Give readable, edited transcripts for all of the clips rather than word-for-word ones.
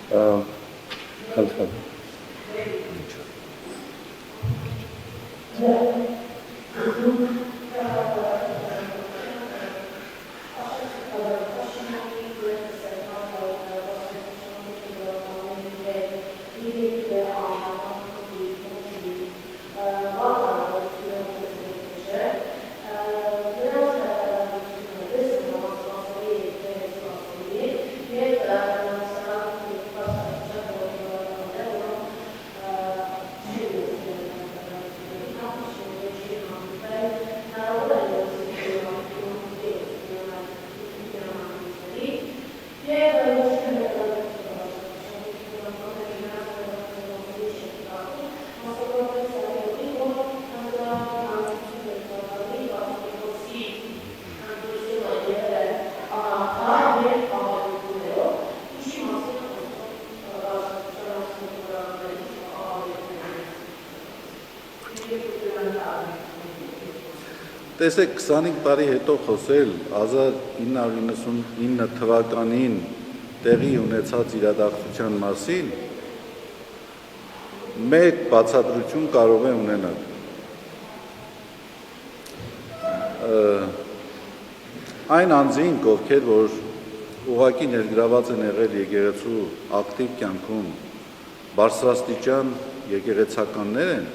Խնդրեմ։ Տեսեք 25 տարի հետո խոսել 1999 թվականին տեղի ունեցած իրադարձության մասին մեկ բացատրություն կարող է ունենալ։ Այն անձինք, ովքեր որ ուղղակի ներգրաված են եղել եկեղեցու ակտիվ կյանքում բարձրաստիճան եկեղեցականներ են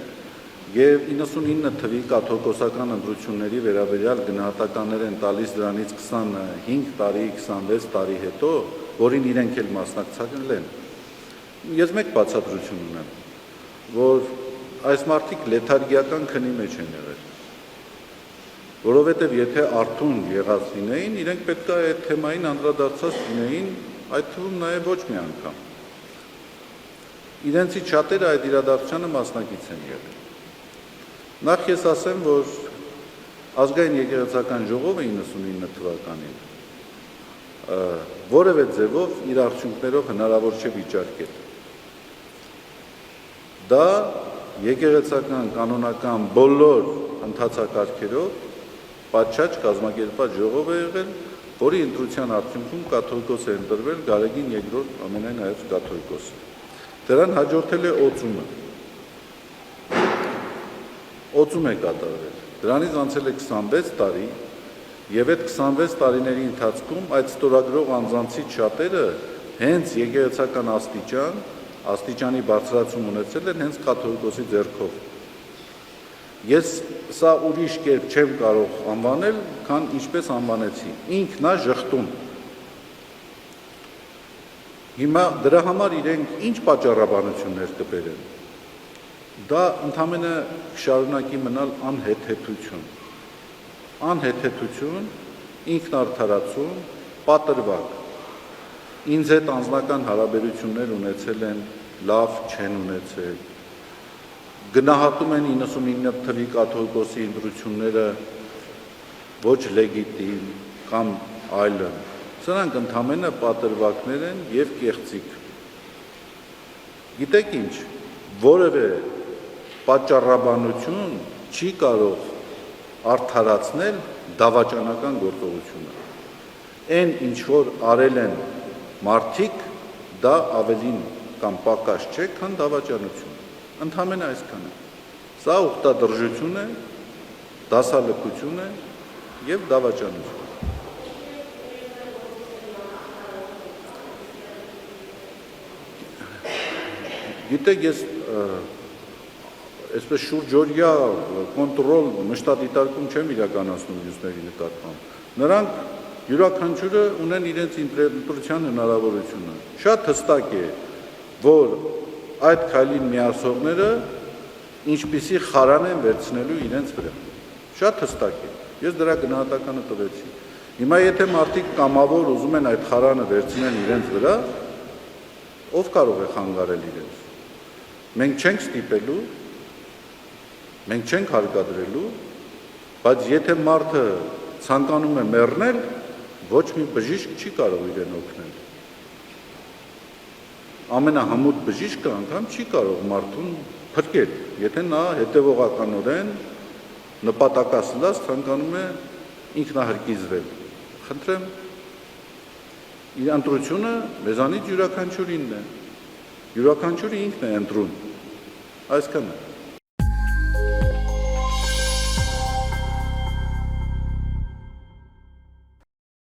և 99 թվի կաթողիկոսական ընտրությունների վերաբերյալ գնահատականներ են տալիս դրանից 25 տարի, 26 տարի հետո, որին իրենք էլ մասնակցել են։ Ես մեկ բացատրություն ունեմ, որ այս մարդիկ լեթարգիական քնի մեջ են եղել, որովհետև եթե արթուն եղած լինեին, իրենք պետք է այդ թեմային անդրադարձած լինեին, այդ թվում նաև ոչ մի անգամ։ Իրենցից շատերը այդ իրադարձությանը մասնակից են եղել։ Նախ ես ասեմ, որ ազգային եկեղեցական ժողովը 99 թվականին որևէ ձևով իր արդյունքներով հնարավոր չէ վիճարկել։ Դա եկեղեցական կանոնական բոլոր ընթացակարգերով պատշաճ կազմակերպված ժողով է եղել, որի ընտրության արդյունքում կաթողիկոս է ընտրվել Գարեգին II ամենայն կաթողիկոսը։ Դրան հաջորդել է օծումը։ Օծում է կատարվել։ Դրանից անցել է 26 տարի և այդ 26 տարիների ընթացքում այդ ստորագրող անձանցից շատերը հենց եկեղեցական աստիճանի բարձրացում ունեցել են հենց կաթողիկոսի ձեռքով։ Ես սա ուրիշ կերպ չեմ կարող անվանել, քան ինչպես անվանեցի, ինքն է ժխտում։ Հիմա դրա համար իրենք ինչ պատճառաբանություններ կբերեն։ Դա ընդամենը շարունակի մնալ անհեթեթություն, ինքնարդարացում, պատրվակ։ Ինձ հետ անձնական հարաբերություններ ունեցել են, լավ չեն ունեցել։ Գնահատում են 99 թվի կաթողիկոսի ընտրությունները ոչ լեգիտիմ կամ այլն։ Սրանք ընդամենը պատրվակներ են և կեղծիք։ Գիտեք ինչ, որևէ պատճառաբանություն չի կարող արդարացնել դավաճանական գործողությունը։ Այն ինչ որ արել են մարդիկ, դա ավելին կամ պակաս չէ, քան դավաճանություն։ Ընդամենը այսքան է։ Սա ուխտադրժություն է, դասալքություն է և դավաճանություն։ Գիտեք, ես այսպես շուրջօրյա կոնտրոլ մշտադիտարկում չեմ իրականացնում մյուսների նկատմամբ։ Նրանք յուրաքանչյուրը ունեն իրենց ընտրության հնարավորությունը։ Շատ հստակ է, որ այդ քայլին միացողները ինչպիսի խարան են վերցնելու իրենց վրա։ Շատ հստակ է։ Ես դրա գնահատականը տվեցի։ Հիմա եթե մարդիկ կամավոր ուզում են այդ խարանը վերցնել իրենց վրա, ով կարող է խանգարել իրենց։ Մենք չենք ստիպելու, մենք չենք հարկադրելու, բայց եթե մարդը ցանկանում է մեռնել, ոչ մի բժիշկ չի կարող իրեն օգնել։ Ամենահմուտ բժիշկը անգամ չի կարող մարդուն փրկել, եթե նա հետևողականորեն նպատակասլաց ցանկանում է ինքնահրկիզվել։ Խնդրեմ, իր ընտրությունը մեզանից յուրաքանչյուրինն է։ յուրաքանչյուրը ինքն է ընտրում, այսքանը։